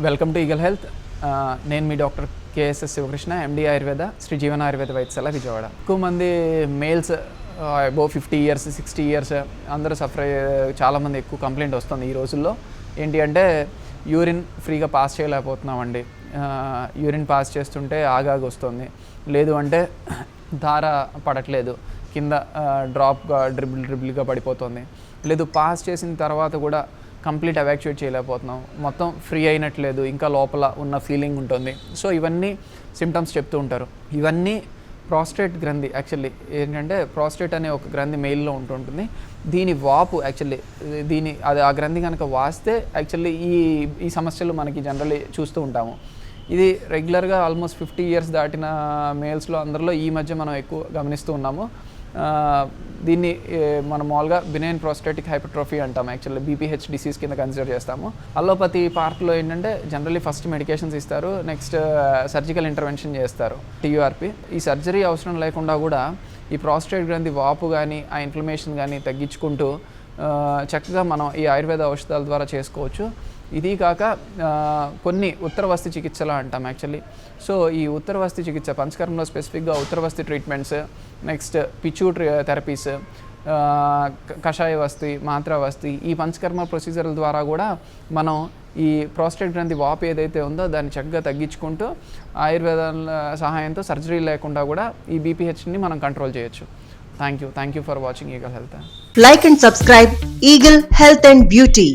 Welcome to eagle health. నేను మీ doctor KSS Sivakrishna, ఎండి ఆయుర్వేద, శ్రీ జీవన ఆయుర్వేద వైద్యశాల, విజయవాడ. ఎక్కువ మంది మేల్స్ అబోవ్ 50 years 60 years అందరూ సఫర్ అయ్యే చాలామంది ఎక్కువ కంప్లైంట్ వస్తుంది ఈ రోజుల్లో. ఏంటి అంటే యూరిన్ ఫ్రీగా పాస్ చేయలేకపోతున్నామండి, యూరిన్ పాస్ చేస్తుంటే ఆగాగి వస్తుంది, లేదు అంటే ధార పడట్లేదు, కింద డ్రాప్గా డ్రిబుల్గా పడిపోతుంది, లేదు పాస్ చేసిన తర్వాత కూడా కంప్లీట్ ఎవాక్యుయేట్ చేయలేకపోతున్నాం, మొత్తం ఫ్రీ అయినట్లేదు, ఇంకా లోపల ఉన్న ఫీలింగ్ ఉంటుంది. సో ఇవన్నీ సిమ్టమ్స్ చెప్తూ ఉంటారు. ఇవన్నీ ప్రాస్టేట్ గ్రంథి, యాక్చువల్లీ ఏంటంటే ప్రాస్టేట్ అనే ఒక గ్రంథి మెయిల్లో ఉంటుంటుంది. దీని వాపు యాక్చువల్లీ ఆ గ్రంథి కనుక వాస్తే యాక్చువల్లీ ఈ సమస్యలు మనకి జనరల్లీ చూస్తూ ఉంటాము. ఇది రెగ్యులర్గా ఆల్మోస్ట్ 50 years దాటిన మేల్స్లో అందరిలో ఈ మధ్య మనం ఎక్కువ గమనిస్తూ ఉన్నాము. దీన్ని మనం మామూలుగా బినైన్ ప్రోస్టాటిక్ హైపర్ట్రోఫీ అంటాము, యాక్చువల్లీ బీపీహెచ్ డిసీజ్ కింద కన్సిడర్ చేస్తాము. అల్లోపతి పార్ట్లో ఏంటంటే జనరల్లీ ఫస్ట్ మెడికేషన్స్ ఇస్తారు, నెక్స్ట్ సర్జికల్ ఇంటర్వెన్షన్ చేస్తారు, టీయూఆర్పీ. ఈ సర్జరీ అవసరం లేకుండా కూడా ఈ ప్రాస్టేట్ గ్రంథి వాపు కానీ ఆ ఇన్ఫ్లమేషన్ కానీ తగ్గించుకుంటూ చక్కగా మనం ఈ ఆయుర్వేద ఔషధాల ద్వారా చేసుకోవచ్చు. ఇది కాక కొన్ని ఉత్తరవస్తి చికిత్సలు అంటాం యాక్చువల్లీ. సో ఈ ఉత్తరవస్తి చికిత్స పంచకర్మలో స్పెసిఫిక్గా ఉత్తరవస్తి ట్రీట్మెంట్స్, నెక్స్ట్ పిచ్చు థెరపీస్, కషాయ వస్తి, మాత్రావస్తి, ఈ పంచకర్మ ప్రొసీజర్ల ద్వారా కూడా మనం ఈ ప్రాస్టేట్ గ్రంథి వాపు ఏదైతే ఉందో దాన్ని చక్కగా తగ్గించుకుంటూ ఆయుర్వేద సహాయంతో సర్జరీ లేకుండా కూడా ఈ బీపీహెచ్ని మనం కంట్రోల్ చేయొచ్చు. Thank you for watching eagle health. Like and subscribe Eagle Health and Beauty.